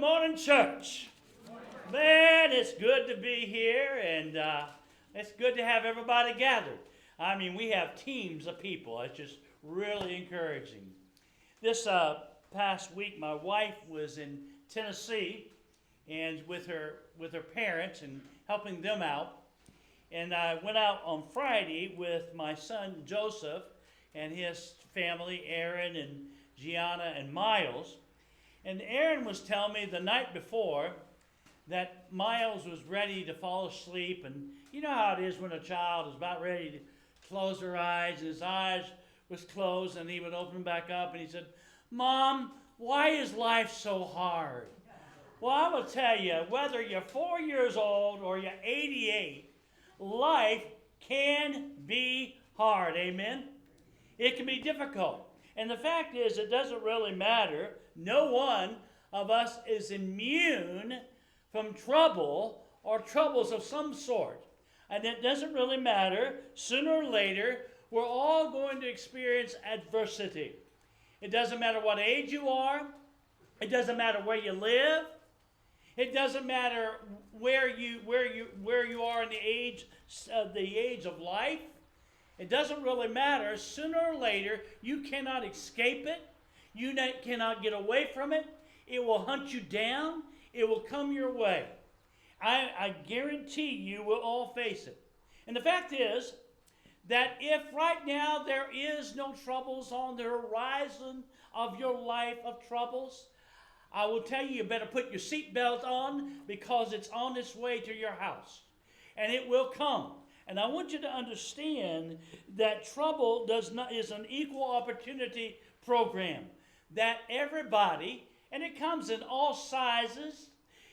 morning, church. Man, it's good to be here, and it's good to have everybody gathered. I mean, we have teams of people. It's just really encouraging. This past week, my wife was in Tennessee, and with her parents and helping them out. And I went out on Friday with my son Joseph and his family, Aaron and Gianna and Miles. And Aaron was telling me the night before that Miles was ready to fall asleep. And you know how it is when a child is about ready to close their eyes, and his eyes was closed, and he would open them back up, and he said, "Mom, why is life so hard?" Well, I will tell you, whether you're 4 years old or you're 88, life can be hard, amen? It can be difficult. And the fact is, it doesn't really matter. No one of us is immune from trouble or troubles of some sort. And it doesn't really matter. Sooner or later, we're all going to experience adversity. It doesn't matter what age you are. It doesn't matter where you live. It doesn't matter where you are in the age of life. It doesn't really matter. Sooner or later, you cannot escape it. You cannot get away from it. It will hunt you down. It will come your way. I guarantee you will all face it. And the fact is that if right now there is no troubles on the horizon of your life of troubles, I will tell you, you better put your seatbelt on, because it's on its way to your house. And it will come. And I want you to understand that trouble is an equal opportunity program. That everybody, and it comes in all sizes,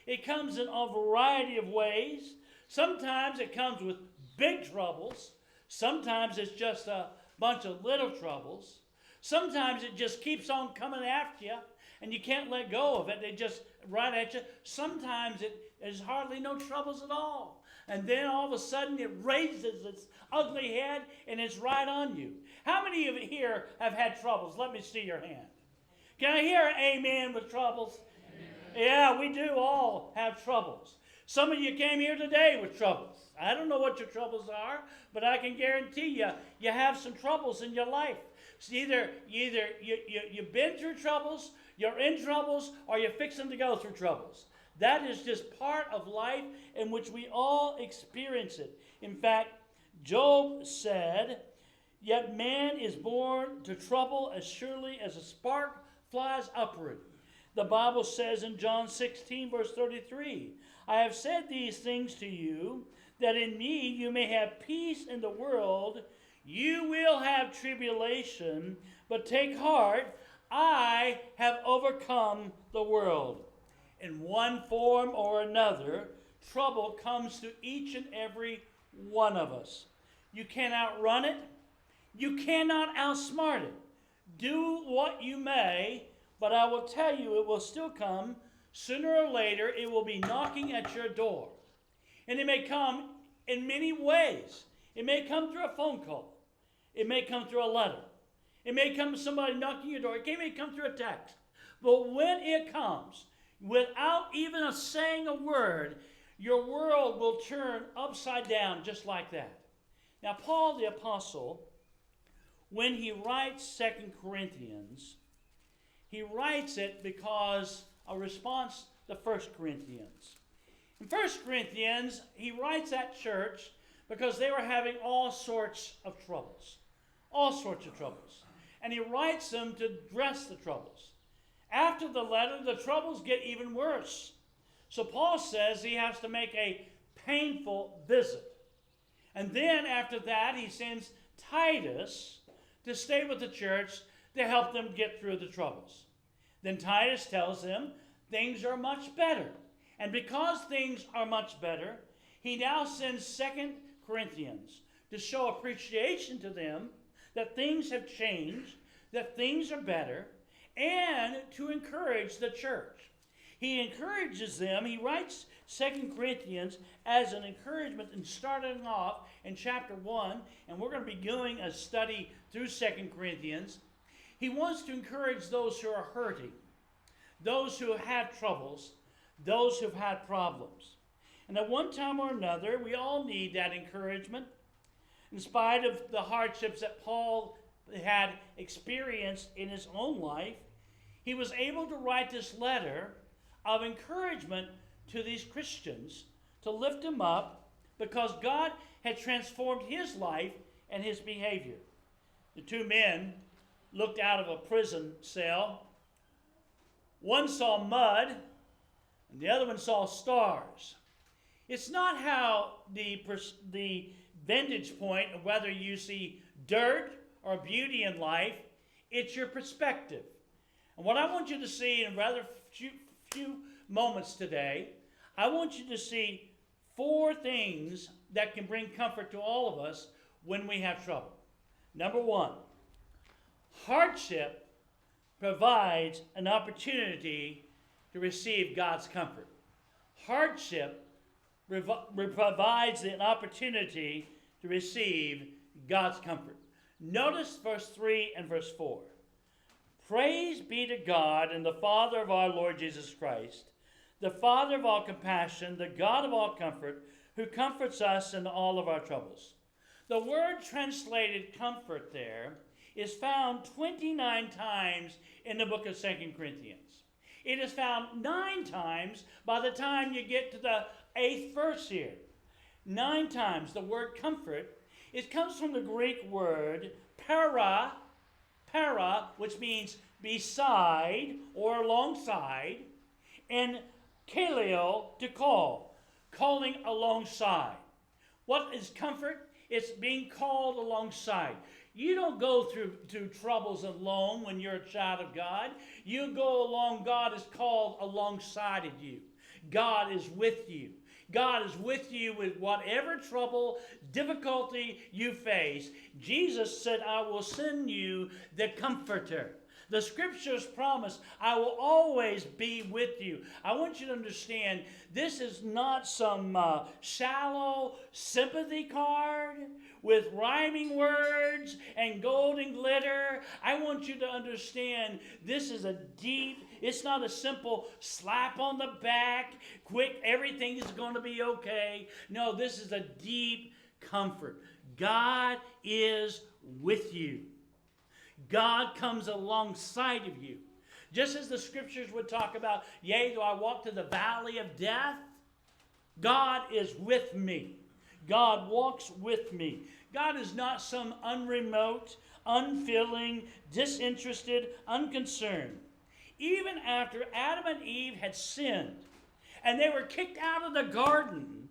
it comes in a variety of ways. Sometimes it comes with big troubles. Sometimes it's just a bunch of little troubles. Sometimes it just keeps on coming after you, and you can't let go of it. They just right at you. Sometimes there's hardly no troubles at all. And then all of a sudden it raises its ugly head and it's right on you. How many of you here have had troubles? Let me see your hand. Can I hear an amen with troubles? Amen. Yeah, we do all have troubles. Some of you came here today with troubles. I don't know what your troubles are, but I can guarantee you have some troubles in your life. So either you've been through troubles, you're in troubles, or you're fixing to go through troubles. That is just part of life in which we all experience it. In fact, Job said, "Yet man is born to trouble as surely as a spark flies upward." The Bible says in John 16, verse 33, "I have said these things to you, that in me you may have peace in the world. You will have tribulation, but take heart, I have overcome the world." In one form or another, trouble comes to each and every one of us. You can't outrun it. You cannot outsmart it. Do what you may, but I will tell you it will still come. Sooner or later, it will be knocking at your door. And it may come in many ways. It may come through a phone call. It may come through a letter. It may come to somebody knocking your door. It may come through a text. But when it comes, without even saying a word, your world will turn upside down just like that. Now, Paul the Apostle, when he writes 2 Corinthians, he writes it because a response to 1 Corinthians. In 1 Corinthians, he writes that church because they were having all sorts of troubles. All sorts of troubles. And he writes them to address the troubles. After the letter, the troubles get even worse. So Paul says he has to make a painful visit. And then after that, he sends Titus to stay with the church to help them get through the troubles. Then Titus tells them things are much better. And because things are much better, he now sends 2 Corinthians to show appreciation to them that things have changed, that things are better, and to encourage the church. He encourages them. He writes 2 Corinthians as an encouragement, and starting off in chapter 1, and we're going to be doing a study through 2 Corinthians. He wants to encourage those who are hurting, those who have troubles, those who've had problems. And at one time or another, we all need that encouragement. In spite of the hardships that Paul had experienced in his own life, he was able to write this letter of encouragement to these Christians to lift them up because God had transformed his life and his behavior. The two men looked out of a prison cell. One saw mud, and the other one saw stars. It's not how the vantage point of whether you see dirt or beauty in life, it's your perspective. And what I want you to see in rather few moments today, I want you to see 4 things that can bring comfort to all of us when we have trouble. Number 1, hardship provides an opportunity to receive God's comfort. Hardship provides an opportunity to receive God's comfort. Notice verse 3 and verse 4. Praise be to God and the Father of our Lord Jesus Christ, the Father of all compassion, the God of all comfort, who comforts us in all of our troubles. The word translated comfort there is found 29 times in the book of 2 Corinthians. It is found 9 times by the time you get to the 8th verse here. 9 times the word comfort. It comes from the Greek word para, which means beside or alongside, and kaleo, to call, calling alongside. What is comfort? It's being called alongside. You don't go through troubles alone when you're a child of God. You go along, God is called alongside of you. God is with you. God is with you with whatever trouble, difficulty you face. Jesus said, I will send you the Comforter. The Scriptures promise, I will always be with you. I want you to understand, this is not some shallow sympathy card with rhyming words and golden glitter. I want you to understand, this is a deep, it's not a simple slap on the back, quick, everything is going to be okay. No, this is a deep comfort. God is with you. God comes alongside of you. Just as the Scriptures would talk about, yea, though I walk to the valley of death, God is with me. God walks with me. God is not some unremote, unfeeling, disinterested, unconcerned. Even after Adam and Eve had sinned and they were kicked out of the garden,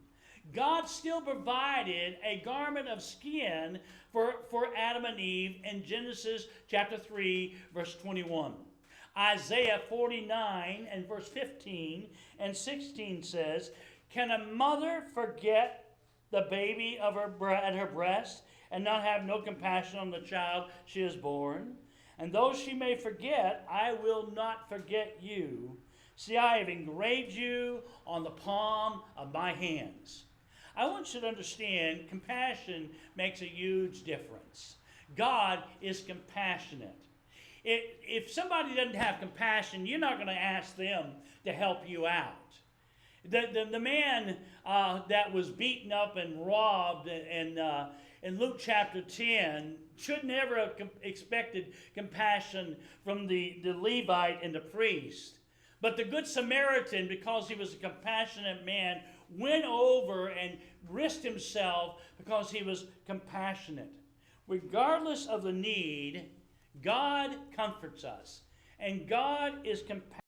God still provided a garment of skin for Adam and Eve in Genesis chapter 3, verse 21. Isaiah 49 and verse 15 and 16 says, can a mother forget the baby at her breast and not have no compassion on the child she has born? And though she may forget, I will not forget you. See, I have engraved you on the palm of my hands. I want you to understand, compassion makes a huge difference. God is compassionate. If somebody doesn't have compassion, you're not going to ask them to help you out. The man that was beaten up and robbed in Luke chapter 10 should never have expected compassion from the Levite and the priest. But the Good Samaritan, because he was a compassionate man, went over and risked himself because he was compassionate. Regardless of the need, God comforts us. And God is compassionately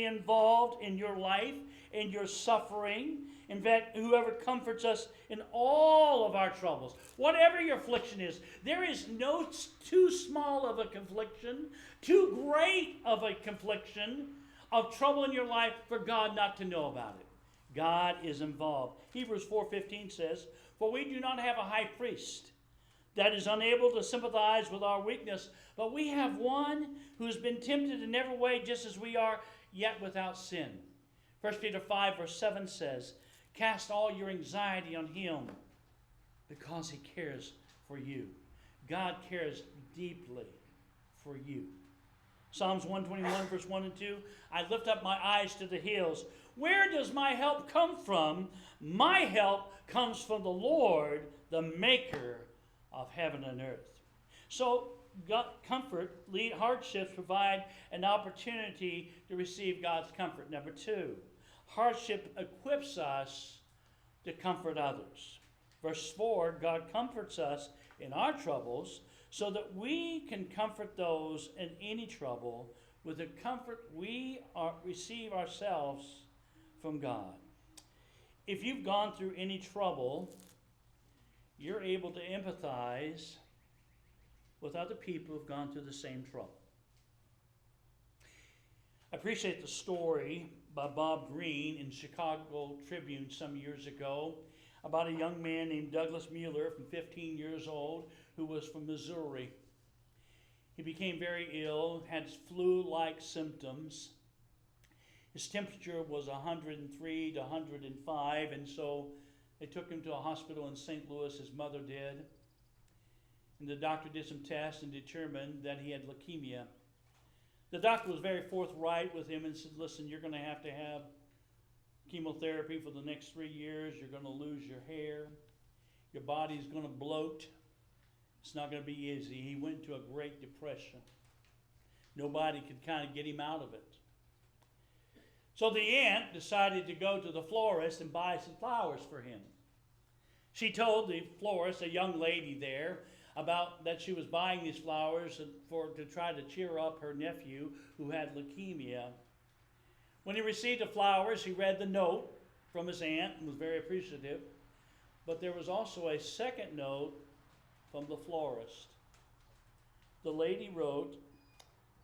involved in your life, in your suffering. In fact, whoever comforts us in all of our troubles, whatever your affliction is, there is no too small of a confliction, too great of a confliction of trouble in your life for God not to know about it. God is involved. Hebrews 4:15 says, for we do not have a high priest that is unable to sympathize with our weakness, but we have one who has been tempted in every way just as we are, yet without sin. 1 Peter 5 verse 7 says, cast all your anxiety on him because he cares for you. God cares deeply for you. Psalms 121, verse 1 and 2, I lift up my eyes to the hills. Where does my help come from? My help comes from the Lord, the maker of heaven and earth. So, comfort, lead hardships provide an opportunity to receive God's comfort. Number 2, hardship equips us to comfort others. Verse 4, God comforts us in our troubles so that we can comfort those in any trouble with the comfort we receive ourselves from God. If you've gone through any trouble, you're able to empathize with other people who've gone through the same trouble. I appreciate the story by Bob Greene in Chicago Tribune some years ago about a young man named Douglas Mueller, from 15 years old, who was from Missouri. He became very ill, had flu-like symptoms. His temperature was 103 to 105, and so they took him to a hospital in St. Louis, his mother did. And the doctor did some tests and determined that he had leukemia. The doctor was very forthright with him and said, listen, you're going to have chemotherapy for the next 3 years. You're going to lose your hair. Your body's going to bloat. It's not going to be easy. He went into a great depression. Nobody could kind of get him out of it. So the aunt decided to go to the florist and buy some flowers for him. She told the florist, a young lady there, about that she was buying these flowers to try to cheer up her nephew who had leukemia. When he received the flowers, he read the note from his aunt and was very appreciative. But there was also a second note from the florist. The lady wrote,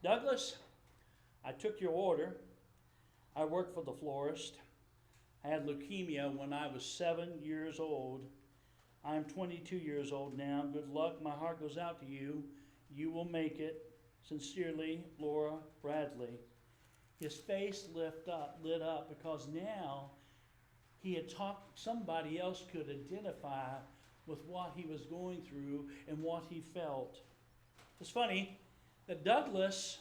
Douglas, I took your order. I worked for the florist. I had leukemia when I was 7 years old. I'm 22 years old now. Good luck. My heart goes out to you. You will make it. Sincerely, Laura Bradley. His face lit up because now he had talked, somebody else could identify with what he was going through and what he felt. It's funny that Douglas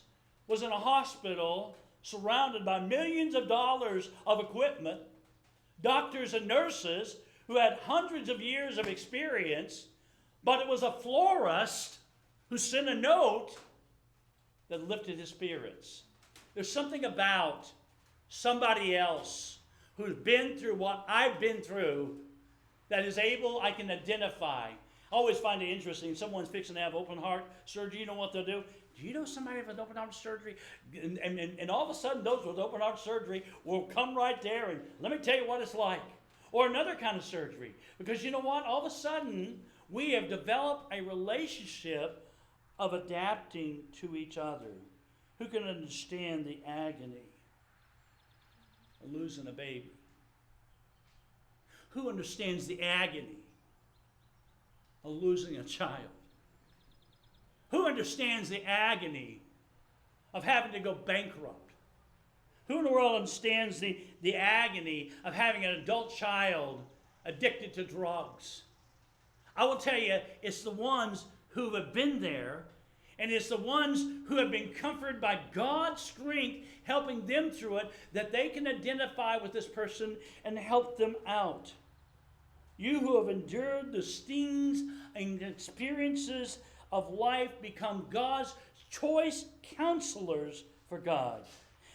was in a hospital surrounded by millions of dollars of equipment, doctors and nurses who had hundreds of years of experience, but it was a florist who sent a note that lifted his spirits. There's something about somebody else who's been through what I've been through that is able, I can identify. I always find it interesting. Someone's fixing to have open heart surgery. You know what they'll do? Do you know somebody with open heart surgery? And all of a sudden, those with open heart surgery will come right there and let me tell you what it's like. Or another kind of surgery. Because you know what? All of a sudden, we have developed a relationship of adapting to each other. Who can understand the agony of losing a baby? Who understands the agony of losing a child? Who understands the agony of having to go bankrupt? Who in the world understands the agony of having an adult child addicted to drugs? I will tell you, it's the ones who have been there, and it's the ones who have been comforted by God's strength, helping them through it, that they can identify with this person and help them out. You who have endured the stings and experiences of life become God's choice counselors for God.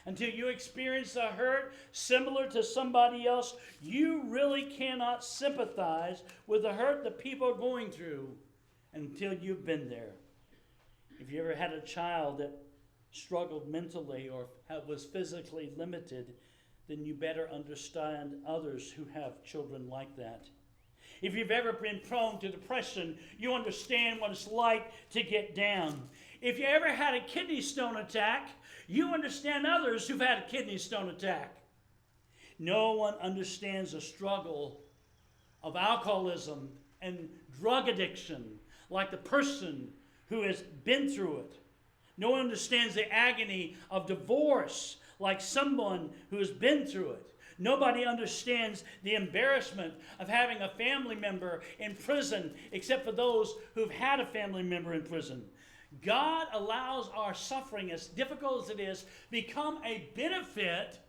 Until you experience a hurt similar to somebody else, you really cannot sympathize with the hurt that people are going through until you've been there. If you ever had a child that struggled mentally or was physically limited, then you better understand others who have children like that. If you've ever been prone to depression, you understand what it's like to get down. If you ever had a kidney stone attack, you understand others who've had a kidney stone attack. No one understands the struggle of alcoholism and drug addiction like the person who has been through it. No one understands the agony of divorce like someone who has been through it. Nobody understands the embarrassment of having a family member in prison except for those who've had a family member in prison. God allows our suffering, as difficult as it is, become a benefit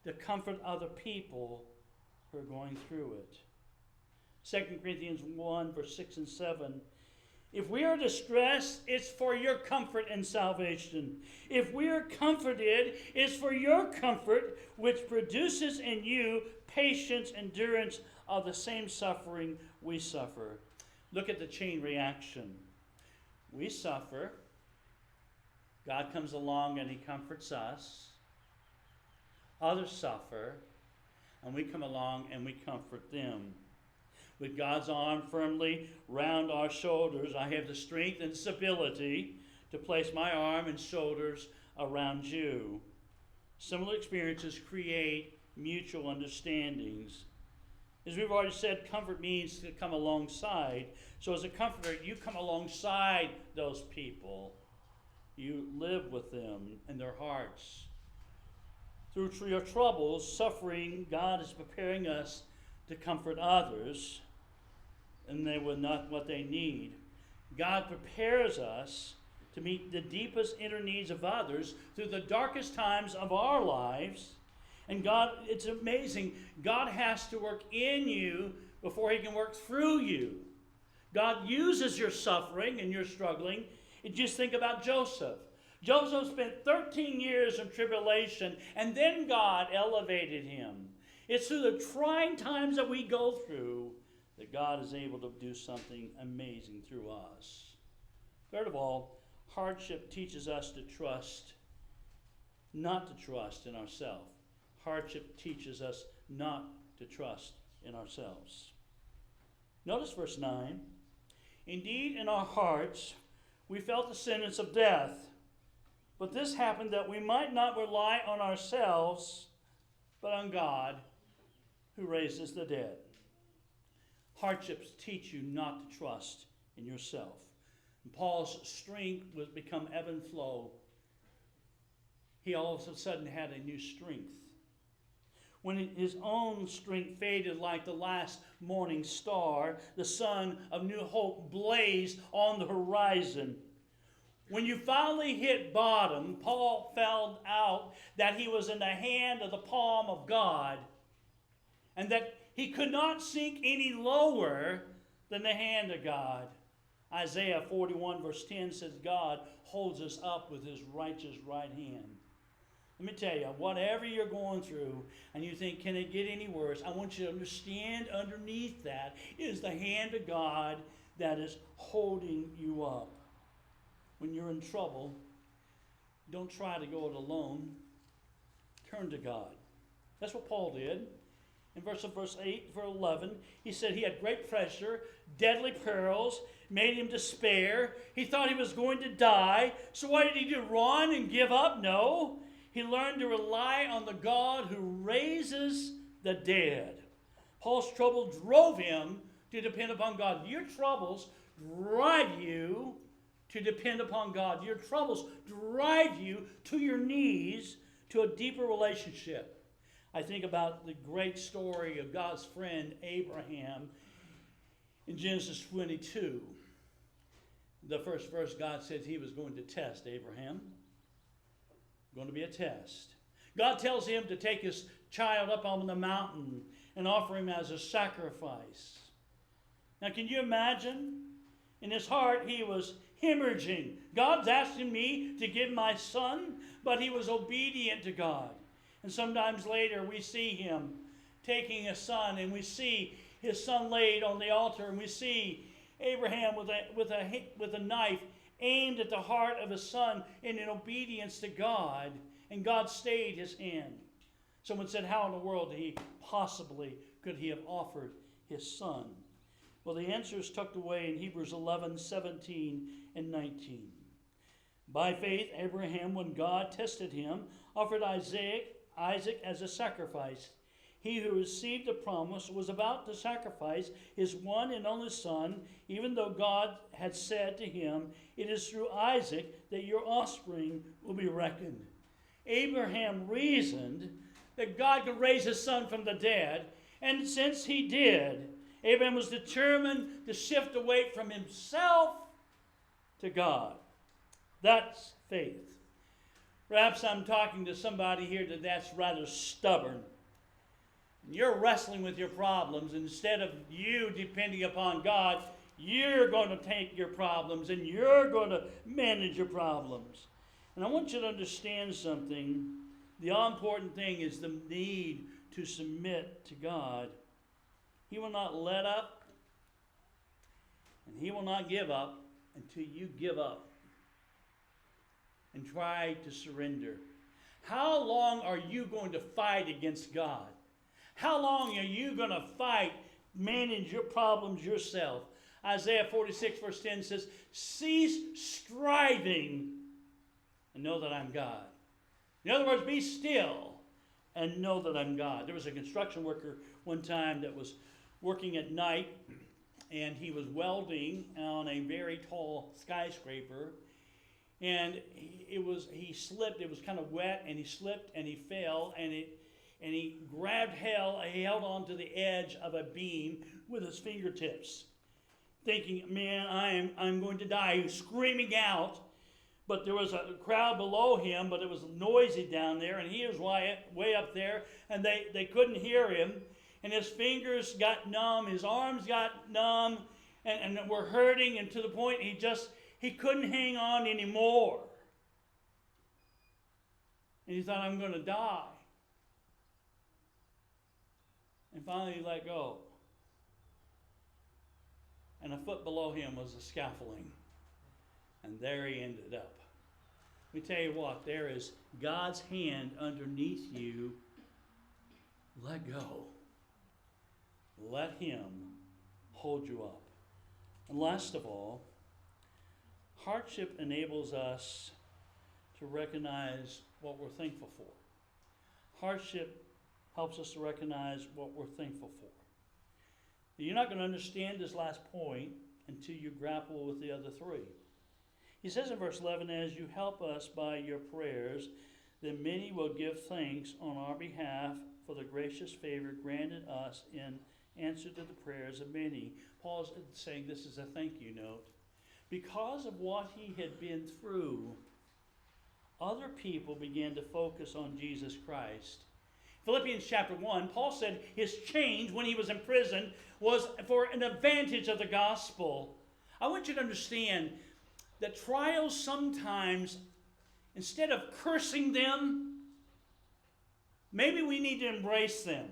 to comfort other people who are going through it. 2 Corinthians 1, verse 6 and 7. If we are distressed, it's for your comfort and salvation. If we are comforted, it's for your comfort, which produces in you patience, endurance of the same suffering we suffer. Look at the chain reaction. We suffer. God comes along and he comforts us. Others suffer, and we come along and we comfort them. With God's arm firmly round our shoulders, I have the strength and stability to place my arm and shoulders around you. Similar experiences create mutual understandings. As we've already said, comfort means to come alongside. So as a comforter, you come alongside those people. You live with them in their hearts. Through your troubles, suffering, God is preparing us to comfort others, and they will not what they need. God prepares us to meet the deepest inner needs of others through the darkest times of our lives. And God, it's amazing, God has to work in you before he can work through you. God uses your suffering and your struggling. And just think about Joseph. Joseph spent 13 years in tribulation, and then God elevated him. It's through the trying times that we go through that God is able to do something amazing through us. Third of all, hardship teaches us to trust, not to trust in ourselves. Hardship teaches us not to trust in ourselves. Notice verse 9. Indeed, in our hearts, we felt the sentence of death. But this happened that we might not rely on ourselves, but on God, who raises the dead. Hardships teach you not to trust in yourself. And Paul's strength would become ebb and flow. He all of a sudden had a new strength. When his own strength faded like the last morning star, the sun of new hope blazed on the horizon. When you finally hit bottom, Paul found out that he was in the hand of the palm of God, and that he could not sink any lower than the hand of God. Isaiah 41 verse 10 says God holds us up with his righteous right hand. Let me tell you, whatever you're going through and you think, can it get any worse? I want you to understand underneath that is the hand of God that is holding you up. When you're in trouble, don't try to go it alone. Turn to God. That's what Paul did. In verse 8, verse 11, he said he had great pressure, deadly perils, made him despair. He thought he was going to die. So what did he do? Run and give up? No. He learned to rely on the God who raises the dead. Paul's trouble drove him to depend upon God. Your troubles drive you to depend upon God. Your troubles drive you to your knees, to a deeper relationship. I think about the great story of God's friend Abraham in Genesis 22. The first verse, God said he was going to test Abraham. Going to be a test. God tells him to take his child up on the mountain and offer him as a sacrifice. Now, can you imagine? In his heart, he was hemorrhaging. God's asking me to give my son, but he was obedient to God. And sometimes later we see him taking his son, and we see his son laid on the altar, and we see Abraham with a knife aimed at the heart of his son in obedience to God, and God stayed his hand. Someone said, how in the world could he have offered his son? Well, the answer is tucked away in Hebrews 11, 17, and 19. By faith, Abraham, when God tested him, offered Isaac as a sacrifice. He who received the promise was about to sacrifice his one and only son, even though God had said to him, it is through Isaac that your offspring will be reckoned. Abraham reasoned that God could raise his son from the dead, and since he did, Abraham was determined to shift away from himself to God. That's faith. Perhaps I'm talking to somebody here that's rather stubborn. You're wrestling with your problems. Instead of you depending upon God, you're going to take your problems and you're going to manage your problems. And I want you to understand something. The all important thing is the need to submit to God. He will not let up, and He will not give up until you give up and try to surrender. How long are you going to fight against God? How long are you going to fight, manage your problems yourself? Isaiah 46 verse 10 says, cease striving and know that I'm God. In other words, be still and know that I'm God. There was a construction worker one time that was working at night, and he was welding on a very tall skyscraper, and he slipped. It was kind of wet, and he slipped and he fell, and he held on to the edge of a beam with his fingertips, thinking, man, I'm going to die. He was screaming out, but there was a crowd below him, but it was noisy down there, and he was way up there, and they couldn't hear him, and his fingers got numb, his arms got numb, and were hurting, and to the point he couldn't hang on anymore. And he thought, I'm going to die. And finally he let go. And a foot below him was a scaffolding. And there he ended up. Let me tell you what, there is God's hand underneath you. Let go. Let Him hold you up. And last of all, hardship enables us to recognize what we're thankful for. Hardship helps us to recognize what we're thankful for. You're not going to understand this last point until you grapple with the other three. He says in verse 11, as you help us by your prayers, then many will give thanks on our behalf for the gracious favor granted us in answer to the prayers of many. Paul's saying this is a thank you note. Because of what he had been through, other people began to focus on Jesus Christ. Philippians chapter 1, Paul said his change when he was in prison was for an advantage of the gospel. I want you to understand that trials sometimes, instead of cursing them, maybe we need to embrace them.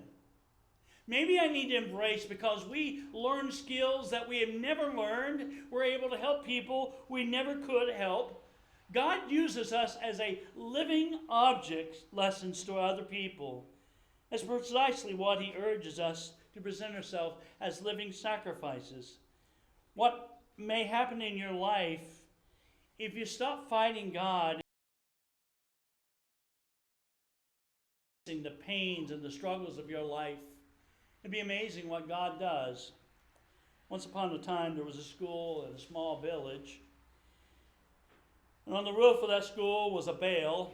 Maybe I need to embrace, because we learn skills that we have never learned. We're able to help people we never could help. God uses us as a living object lessons to other people. That's precisely what He urges us to present ourselves as living sacrifices. What may happen in your life if you stop fighting God, the pains and the struggles of your life, it'd be amazing what God does. Once upon a time, there was a school in a small village. And on the roof of that school was a bell.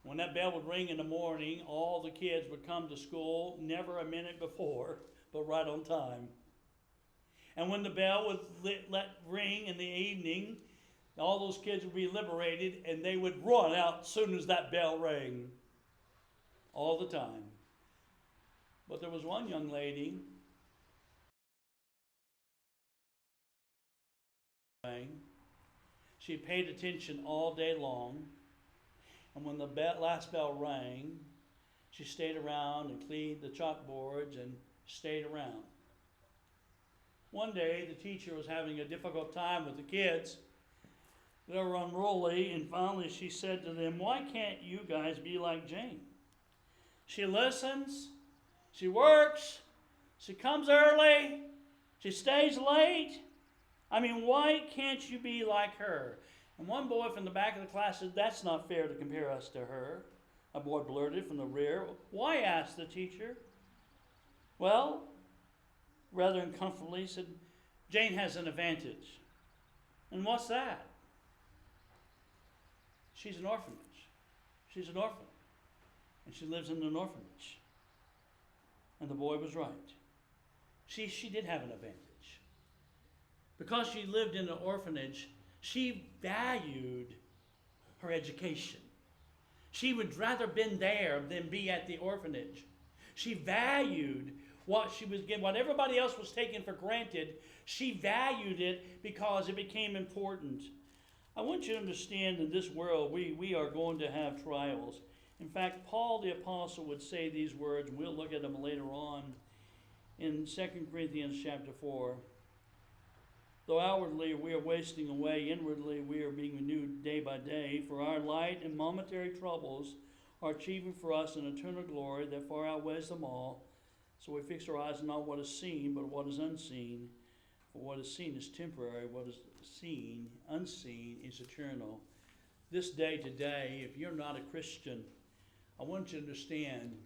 When that bell would ring in the morning, all the kids would come to school, never a minute before, but right on time. And when the bell would let ring in the evening, all those kids would be liberated, and they would run out as soon as that bell rang. All the time. But there was one young lady she paid attention all day long, and when the last bell rang, she stayed around and cleaned the chalkboards and stayed around. One day the teacher was having a difficult time with the kids. They were unruly, and finally she said to them, why can't you guys be like Jane? She listens, she works, she comes early, she stays late. I mean, why can't you be like her? And one boy from the back of the class said, that's not fair to compare us to her. A boy blurted from the rear. Why? Asked the teacher. Well, rather uncomfortably, said, Jane has an advantage. And what's that? She's an orphanage. She's an orphan. And she lives in an orphanage. And the boy was right. She did have an advantage. Because she lived in an orphanage, She valued her education. She would rather been there than be at the orphanage. She valued what she was given, what everybody else was taking for granted. She valued it because it became important. I want you to understand in this world we are going to have trials. In fact, Paul the Apostle would say these words, and we'll look at them later on in 2 Corinthians chapter 4. Though outwardly we are wasting away, inwardly we are being renewed day by day, for our light and momentary troubles are achieving for us an eternal glory that far outweighs them all. So we fix our eyes not on what is seen, but what is unseen. For what is seen is temporary, what is seen, unseen, is eternal. This day today, if you're not a Christian, I want you to understand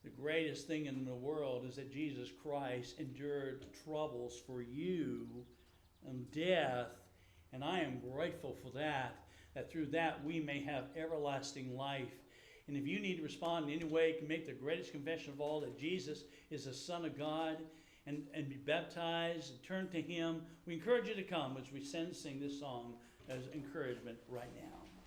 the greatest thing in the world is that Jesus Christ endured troubles for you and death, and I am grateful for that through that we may have everlasting life. And if you need to respond in any way, you can make the greatest confession of all, that Jesus is the Son of God, and be baptized and turn to Him. We encourage you to come as we sing this song as encouragement right now.